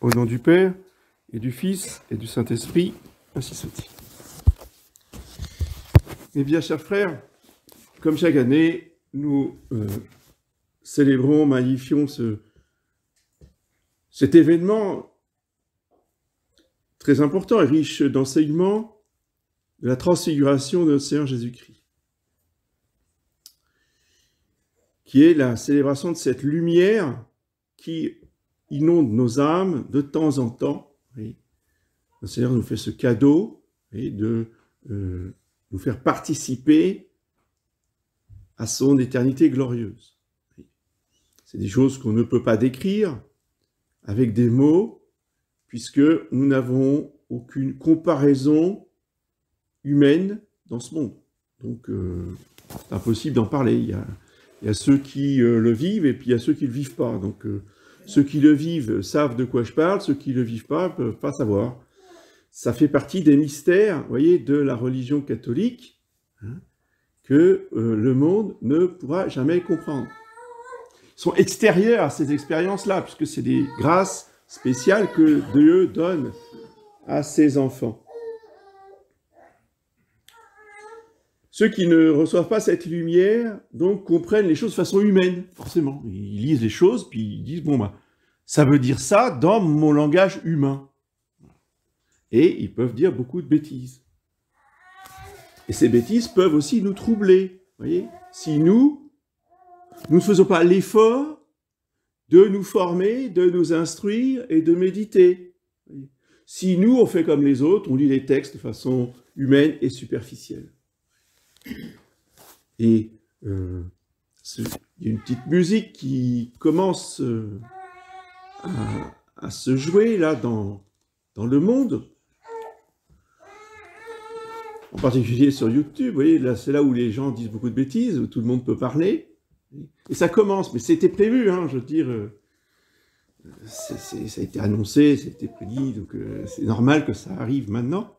Au nom du Père, et du Fils, et du Saint-Esprit, ainsi soit-il. Eh bien, chers frères, comme chaque année, nous célébrons, magnifions cet événement très important et riche d'enseignements de la transfiguration de notre Seigneur Jésus-Christ, qui est la célébration de cette lumière qui inonde nos âmes de temps en temps. Oui. Le Seigneur nous fait ce cadeau de nous faire participer à son éternité glorieuse. C'est des choses qu'on ne peut pas décrire avec des mots, puisque nous n'avons aucune comparaison humaine dans ce monde. Donc, c'est impossible d'en parler. Il y a ceux qui le vivent et puis il y a ceux qui ne le vivent pas. Donc, ceux qui le vivent savent de quoi je parle, ceux qui ne le vivent pas ne peuvent pas savoir. Ça fait partie des mystères, vous voyez, de la religion catholique, que le monde ne pourra jamais comprendre. Ils sont extérieurs à ces expériences-là, puisque c'est des grâces spéciales que Dieu donne à ses enfants. Ceux qui ne reçoivent pas cette lumière, donc, comprennent les choses de façon humaine, forcément. Ils lisent les choses, puis ils disent, bon, ça veut dire ça dans mon langage humain. Et ils peuvent dire beaucoup de bêtises. Et ces bêtises peuvent aussi nous troubler, voyez, si nous ne faisons pas l'effort de nous former, de nous instruire et de méditer. Si nous, on fait comme les autres, on lit les textes de façon humaine et superficielle. Et il y a une petite musique qui commence à se jouer là dans le monde, en particulier sur YouTube. Vous voyez, là, c'est là où les gens disent beaucoup de bêtises, où tout le monde peut parler. Et ça commence, mais c'était prévu, je veux dire, ça a été annoncé, c'était prédit, donc c'est normal que ça arrive maintenant.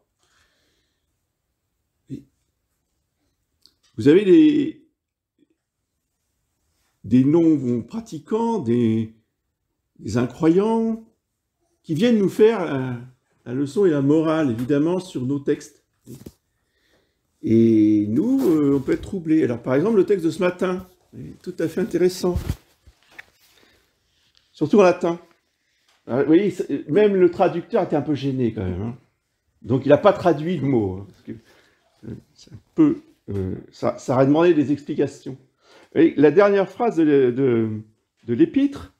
Et vous avez des non-pratiquants, des incroyants, qui viennent nous faire la leçon et la morale, évidemment, sur nos textes. Et nous, on peut être troublés. Alors, par exemple, le texte de ce matin, est tout à fait intéressant. Surtout en latin. Alors, vous voyez, même le traducteur était un peu gêné, quand même. Donc, il n'a pas traduit le mot. Parce que c'est un peu... ça aurait demandé des explications. Et la dernière phrase de l'épître,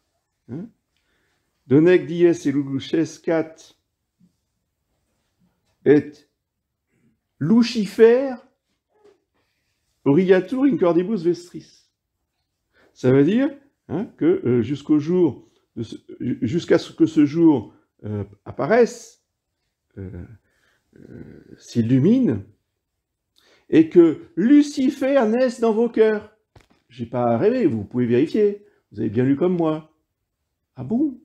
Donec dies elucescat et Lucifer origatur in cordibus vestris. Ça veut dire que jusqu'à ce que ce jour apparaisse, s'illumine, et que Lucifer naisse dans vos cœurs. Je n'ai pas rêvé, vous pouvez vérifier. Vous avez bien lu comme moi. Ah bon?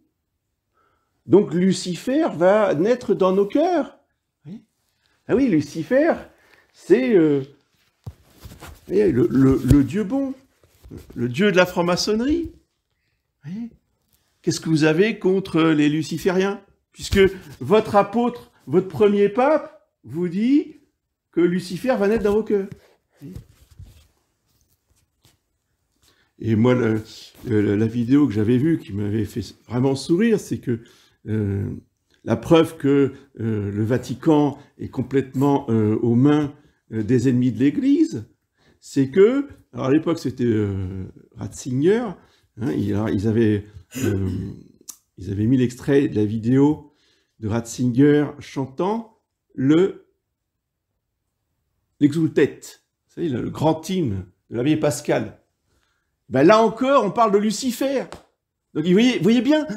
Donc Lucifer va naître dans nos cœurs. Ah oui, Lucifer, c'est le Dieu bon, le Dieu de la franc-maçonnerie. Qu'est-ce que vous avez contre les lucifériens? Puisque votre apôtre, votre premier pape, vous dit que Lucifer va naître dans vos cœurs. Et moi, la vidéo que j'avais vue qui m'avait fait vraiment sourire, c'est que la preuve que le Vatican est complètement aux mains des ennemis de l'Église, c'est que, alors à l'époque c'était Ratzinger, ils avaient mis l'extrait de la vidéo de Ratzinger chantant l'Exultet, vous savez, le grand hymne de l'abbé Pascal. Ben là encore, on parle de Lucifer. Donc vous voyez bien,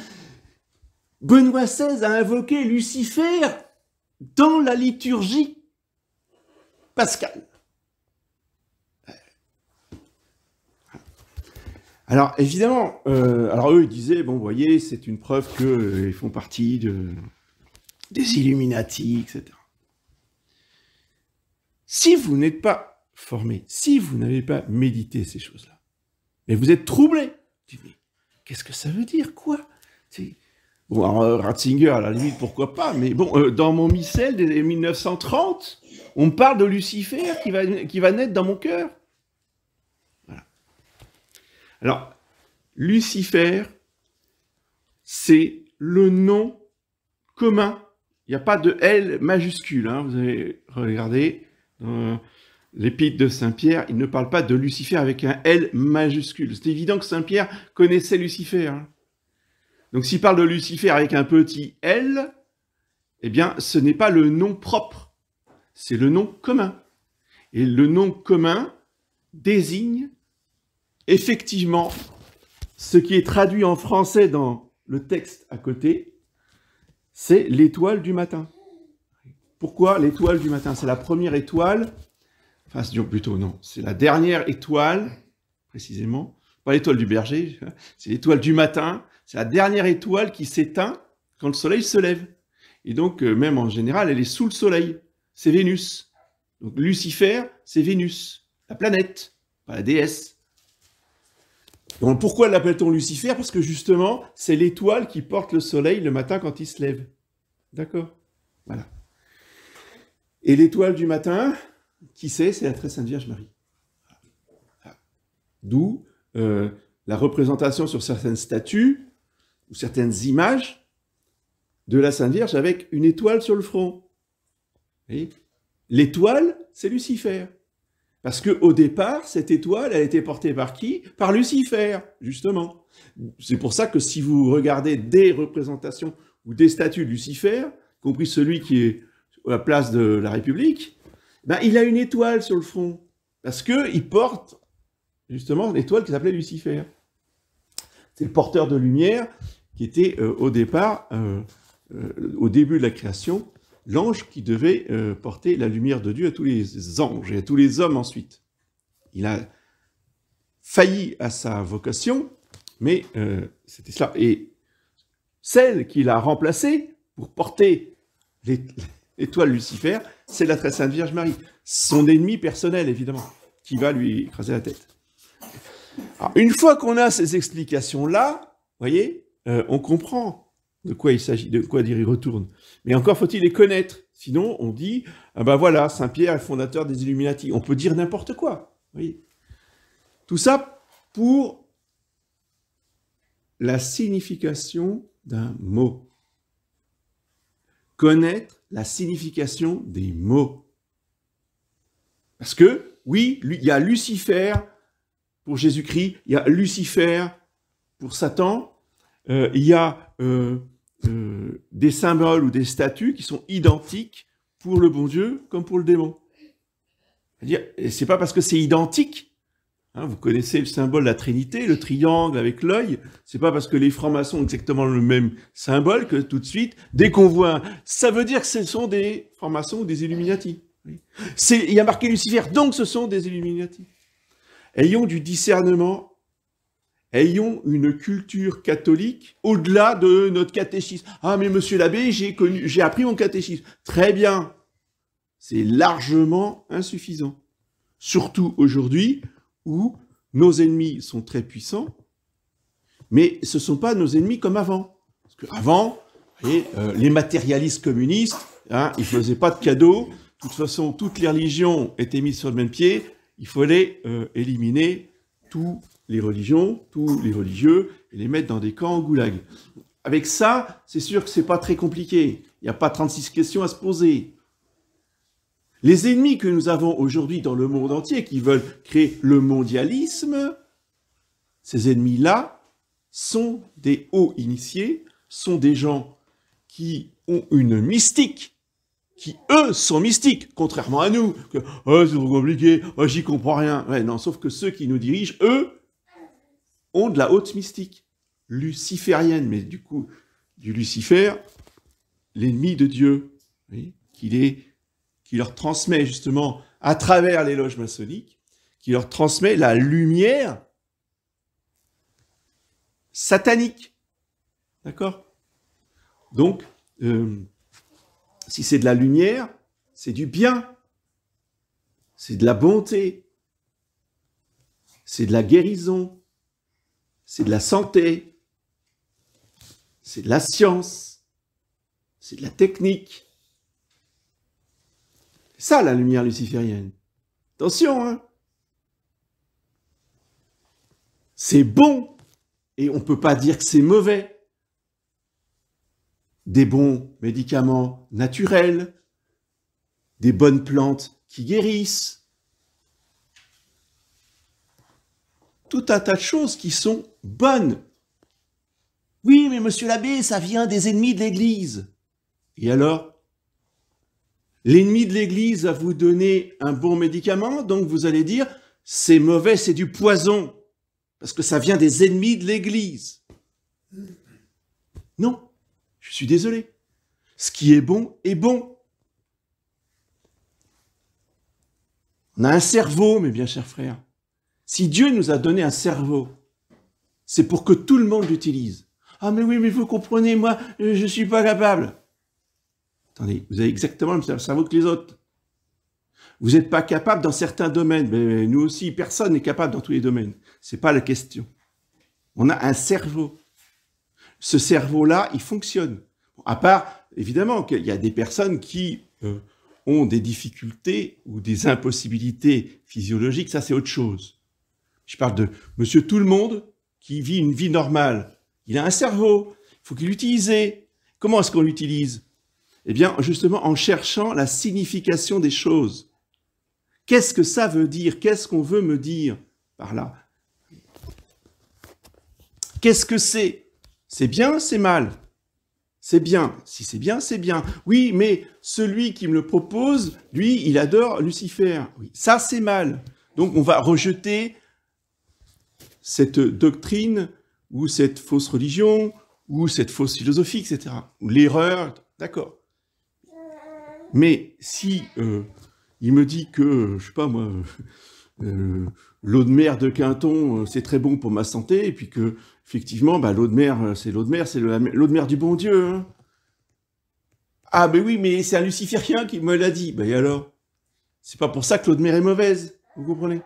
Benoît XVI a invoqué Lucifer dans la liturgie pascale. Alors évidemment, eux ils disaient, bon, vous voyez, c'est une preuve qu'ils font partie des Illuminati, etc. Si vous n'êtes pas formé, si vous n'avez pas médité ces choses-là, mais vous êtes troublé, qu'est-ce que ça veut dire, quoi? Bon, alors, Ratzinger, à la limite, pourquoi pas, mais bon, dans mon missel des 1930, on me parle de Lucifer qui va naître dans mon cœur. Voilà. Alors, Lucifer, c'est le nom commun. Il n'y a pas de L majuscule, hein. Vous avez regardé dans l'épître de Saint-Pierre, il ne parle pas de Lucifer avec un L majuscule. C'est évident que Saint-Pierre connaissait Lucifer, hein. Donc s'il parle de Lucifer avec un petit L, eh bien ce n'est pas le nom propre, c'est le nom commun. Et le nom commun désigne effectivement ce qui est traduit en français dans le texte à côté, c'est l'étoile du matin. Pourquoi l'étoile du matin? C'est la première étoile, enfin plutôt non, c'est la dernière étoile, précisément, pas l'étoile du berger, c'est l'étoile du matin, c'est la dernière étoile qui s'éteint quand le soleil se lève. Et donc, même en général, elle est sous le soleil, c'est Vénus. Donc Lucifer, c'est Vénus, la planète, pas la déesse. Donc pourquoi l'appelle-t-on Lucifer? Parce que justement, c'est l'étoile qui porte le soleil le matin quand il se lève. D'accord? Voilà. Et l'étoile du matin, qui c'est? C'est la très sainte Vierge Marie. D'où la représentation sur certaines statues ou certaines images de la Sainte Vierge avec une étoile sur le front. L'étoile, c'est Lucifer. Parce qu'au départ, cette étoile, elle a été portée par qui? Par Lucifer, justement. C'est pour ça que si vous regardez des représentations ou des statues de Lucifer, y compris celui qui est à la place de la République, ben, il a une étoile sur le front. Parce qu'il porte, justement, l'étoile qui s'appelait Lucifer. C'est le porteur de lumière qui était au départ, au début de la création, l'ange qui devait porter la lumière de Dieu à tous les anges et à tous les hommes ensuite. Il a failli à sa vocation, mais c'était cela. Et celle qu'il a remplacée pour porter l'étoile Lucifer, c'est la très sainte Vierge Marie, son ennemi personnel évidemment, qui va lui écraser la tête. Alors, une fois qu'on a ces explications-là, voyez, on comprend de quoi il s'agit, de quoi dire il retourne. Mais encore faut-il les connaître. Sinon, on dit, ah ben voilà, Saint-Pierre est le fondateur des Illuminati. On peut dire n'importe quoi. Voyez. Tout ça pour la signification d'un mot. Connaître la signification des mots. Parce que, oui, il y a Lucifer pour Jésus-Christ, il y a Lucifer pour Satan, il y a des symboles ou des statues qui sont identiques pour le bon Dieu comme pour le démon. C'est-à-dire, c'est pas parce que c'est identique, hein, vous connaissez le symbole de la Trinité, le triangle avec l'œil, c'est pas parce que les francs-maçons ont exactement le même symbole que tout de suite, dès qu'on voit, ça veut dire que ce sont des francs-maçons ou des Illuminati. Il y a marqué Lucifer, donc ce sont des Illuminati. Ayons du discernement, ayons une culture catholique au-delà de notre catéchisme. Ah, mais monsieur l'abbé, j'ai appris mon catéchisme. Très bien. C'est largement insuffisant. Surtout aujourd'hui où nos ennemis sont très puissants, mais ce ne sont pas nos ennemis comme avant. Parce qu'avant, les matérialistes communistes, hein, ils ne faisaient pas de cadeaux. De toute façon, toutes les religions étaient mises sur le même pied. Il fallait éliminer toutes les religions, tous les religieux, et les mettre dans des camps en goulag. Avec ça, c'est sûr que c'est pas très compliqué. Il n'y a pas 36 questions à se poser. Les ennemis que nous avons aujourd'hui dans le monde entier, qui veulent créer le mondialisme, ces ennemis-là sont des hauts initiés, sont des gens qui ont une mystique, qui, eux, sont mystiques, contrairement à nous, que « Oh, c'est trop compliqué, oh, j'y comprends rien ». Ouais, non, sauf que ceux qui nous dirigent, eux, ont de la haute mystique, luciférienne, mais du coup, du Lucifer, l'ennemi de Dieu, oui, qui leur transmet justement, à travers les loges maçonniques, qui leur transmet la lumière satanique. D'accord? Donc, si c'est de la lumière, c'est du bien, c'est de la bonté, c'est de la guérison, c'est de la santé, c'est de la science, c'est de la technique. C'est ça la lumière luciférienne. Attention, hein. C'est bon, et on ne peut pas dire que c'est mauvais. Des bons médicaments naturels, des bonnes plantes qui guérissent, tout un tas de choses qui sont bonnes. Oui, mais monsieur l'abbé, ça vient des ennemis de l'Église. Et alors? L'ennemi de l'Église va vous donner un bon médicament, donc vous allez dire, c'est mauvais, c'est du poison, parce que ça vient des ennemis de l'Église. Non, je suis désolé. Ce qui est bon est bon. On a un cerveau, mes bien chers frères. Si Dieu nous a donné un cerveau, c'est pour que tout le monde l'utilise. Ah mais oui, mais vous comprenez, moi, je ne suis pas capable. Attendez, vous avez exactement le même cerveau que les autres. Vous n'êtes pas capable dans certains domaines, mais nous aussi, personne n'est capable dans tous les domaines. Ce n'est pas la question. On a un cerveau. Ce cerveau-là, il fonctionne. À part, évidemment, qu'il y a des personnes qui ont des difficultés ou des impossibilités physiologiques, ça c'est autre chose. Je parle de monsieur tout le monde qui vit une vie normale. Il a un cerveau, il faut qu'il l'utilise. Comment est-ce qu'on l'utilise? Eh bien, justement, en cherchant la signification des choses. Qu'est-ce que ça veut dire? Qu'est-ce qu'on veut me dire par là? Qu'est-ce que c'est? C'est bien, c'est mal? C'est bien. Si c'est bien, c'est bien. Oui, mais celui qui me le propose, lui, il adore Lucifer. Oui, ça, c'est mal. Donc, on va rejeter cette doctrine ou cette fausse religion ou cette fausse philosophie, etc. Ou l'erreur, d'accord. Mais si il me dit que, je sais pas moi, l'eau de mer de Quinton, c'est très bon pour ma santé, et puis que, effectivement, bah, l'eau de mer, c'est l'eau de mer du bon Dieu. Hein. Ah, ben oui, mais c'est un luciférien qui me l'a dit. Ben et alors? C'est pas pour ça que l'eau de mer est mauvaise, vous comprenez?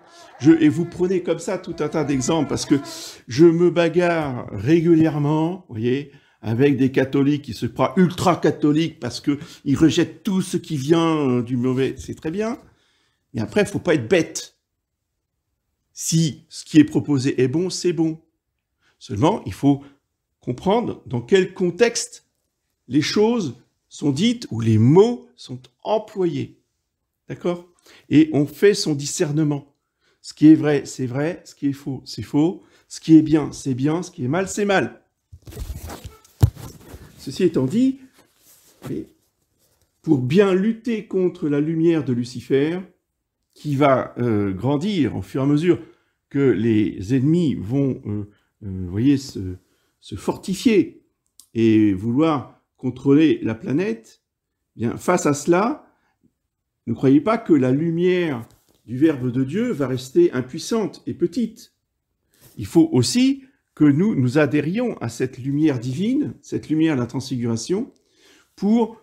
Et vous prenez comme ça tout un tas d'exemples, parce que je me bagarre régulièrement, vous voyez, avec des catholiques qui se croient ultra-catholiques parce qu'ils rejettent tout ce qui vient du mauvais. C'est très bien. Mais après, il ne faut pas être bête. Si ce qui est proposé est bon, c'est bon. Seulement, il faut comprendre dans quel contexte les choses sont dites ou les mots sont employés. D'accord? Et on fait son discernement. Ce qui est vrai, c'est vrai. Ce qui est faux, c'est faux. Ce qui est bien, c'est bien. Ce qui est mal, c'est mal. Ceci étant dit, pour bien lutter contre la lumière de Lucifer, qui va grandir au fur et à mesure que les ennemis vont voyez, se fortifier et vouloir contrôler la planète, bien, face à cela, ne croyez pas que la lumière du Verbe de Dieu va rester impuissante et petite. Il faut aussi que nous adhérions à cette lumière divine, cette lumière de la transfiguration, pour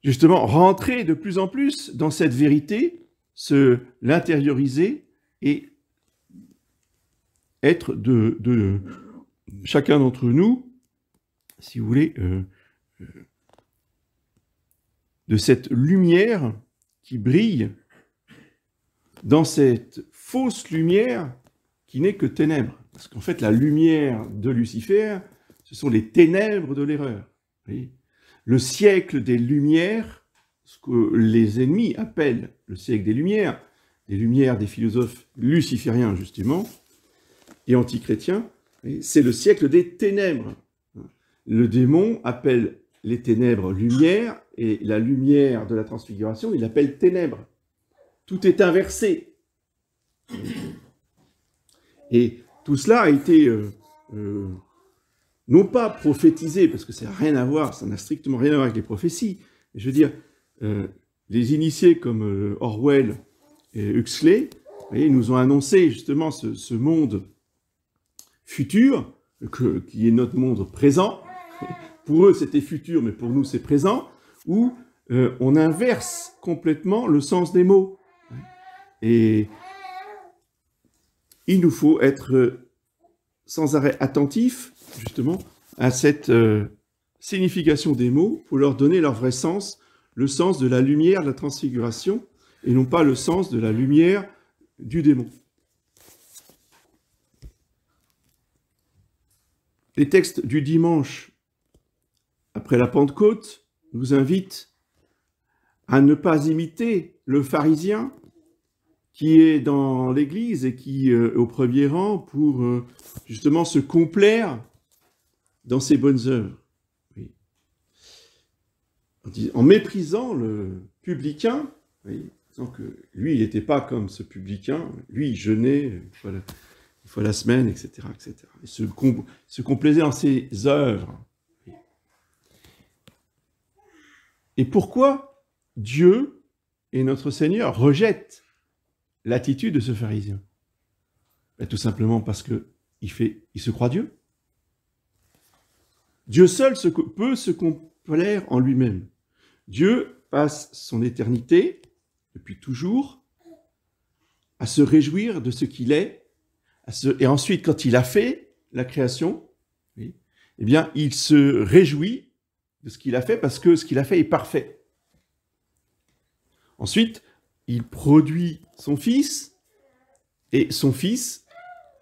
justement rentrer de plus en plus dans cette vérité, l'intérioriser et être de chacun d'entre nous, si vous voulez, de cette lumière qui brille dans cette fausse lumière qui n'est que ténèbres. Parce qu'en fait, la lumière de Lucifer, ce sont les ténèbres de l'erreur. Le siècle des Lumières, ce que les ennemis appellent le siècle des Lumières des philosophes lucifériens, justement, et antichrétiens, c'est le siècle des ténèbres. Le démon appelle les ténèbres lumière, et la lumière de la transfiguration, il appelle ténèbres. Tout est inversé. Et tout cela a été, non pas prophétisé, parce que ça n'a rien à voir, ça n'a strictement rien à voir avec les prophéties. Je veux dire, les initiés comme Orwell et Huxley, vous voyez, nous ont annoncé justement ce monde futur, qui est notre monde présent. Pour eux, c'était futur, mais pour nous, c'est présent, où on inverse complètement le sens des mots. Et il nous faut être sans arrêt attentifs, justement, à cette signification des mots pour leur donner leur vrai sens, le sens de la lumière de la transfiguration, et non pas le sens de la lumière du démon. Les textes du dimanche après la Pentecôte nous invitent à ne pas imiter le pharisien qui est dans l'Église et qui est au premier rang pour justement se complaire dans ses bonnes œuvres. Oui. En méprisant le publicain, oui, disant que lui, il n'était pas comme ce publicain, lui, il jeûnait une fois la semaine, etc. etc. Il se complaisait dans ses œuvres. Oui. Et pourquoi Dieu et notre Seigneur rejettent l'attitude de ce pharisien? Ben, tout simplement parce qu'il se croit Dieu. Dieu seul peut se complaire en lui-même. Dieu passe son éternité, depuis toujours, à se réjouir de ce qu'il est, et ensuite, quand il a fait la création, oui, eh bien, il se réjouit de ce qu'il a fait parce que ce qu'il a fait est parfait. Ensuite, il produit son Fils, et son Fils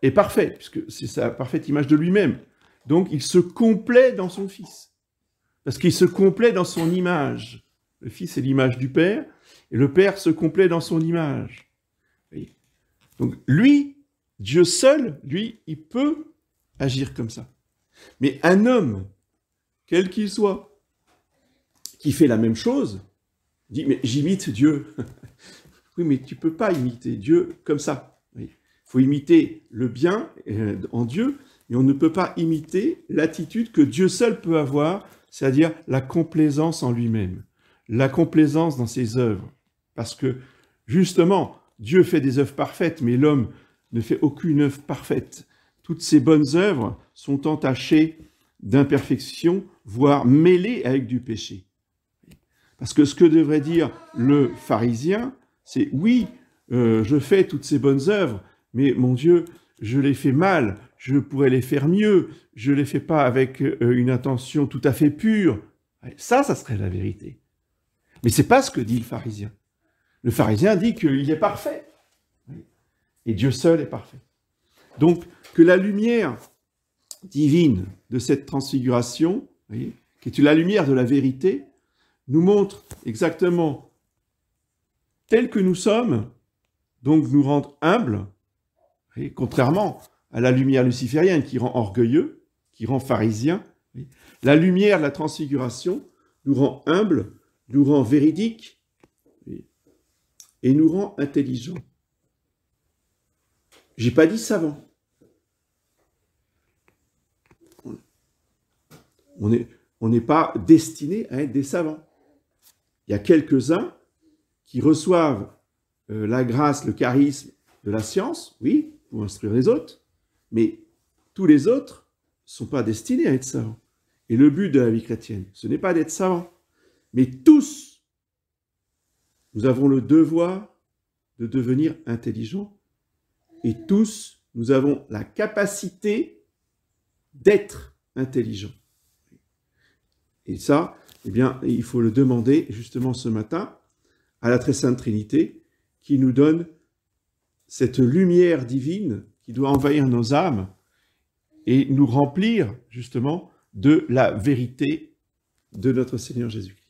est parfait, puisque c'est sa parfaite image de lui-même. Donc, il se complaît dans son Fils, parce qu'il se complaît dans son image. Le Fils est l'image du Père, et le Père se complaît dans son image. Oui. Donc, lui, Dieu seul, lui, il peut agir comme ça. Mais un homme, quel qu'il soit, qui fait la même chose, dit, mais j'imite Dieu. Oui, mais tu ne peux pas imiter Dieu comme ça. Il faut imiter le bien en Dieu, mais on ne peut pas imiter l'attitude que Dieu seul peut avoir, c'est-à-dire la complaisance en lui-même, la complaisance dans ses œuvres. Parce que, justement, Dieu fait des œuvres parfaites, mais l'homme ne fait aucune œuvre parfaite. Toutes ces bonnes œuvres sont entachées d'imperfection, voire mêlées avec du péché. Parce que ce que devrait dire le pharisien, c'est « oui, je fais toutes ces bonnes œuvres, mais mon Dieu, je les fais mal, je pourrais les faire mieux, je ne les fais pas avec une intention tout à fait pure. » Ça serait la vérité. Mais ce n'est pas ce que dit le pharisien. Le pharisien dit qu'il est parfait. Et Dieu seul est parfait. Donc, que la lumière divine de cette transfiguration, voyez, qui est la lumière de la vérité, nous montre exactement tel que nous sommes, donc nous rendre humbles, voyez, contrairement à la lumière luciférienne qui rend orgueilleux, qui rend pharisien. Voyez. La lumière de la transfiguration nous rend humbles, nous rend véridiques, voyez, et nous rend intelligents. J'ai pas dit savants. On n'est pas destiné à être des savants. Il y a quelques-uns qui reçoivent la grâce, le charisme de la science, oui, pour instruire les autres, mais tous les autres ne sont pas destinés à être savants. Et le but de la vie chrétienne, ce n'est pas d'être savants, mais tous, nous avons le devoir de devenir intelligents, et tous, nous avons la capacité d'être intelligents. Et ça, eh bien, il faut le demander justement ce matin à la Très Sainte Trinité qui nous donne cette lumière divine qui doit envahir nos âmes et nous remplir justement de la vérité de notre Seigneur Jésus-Christ.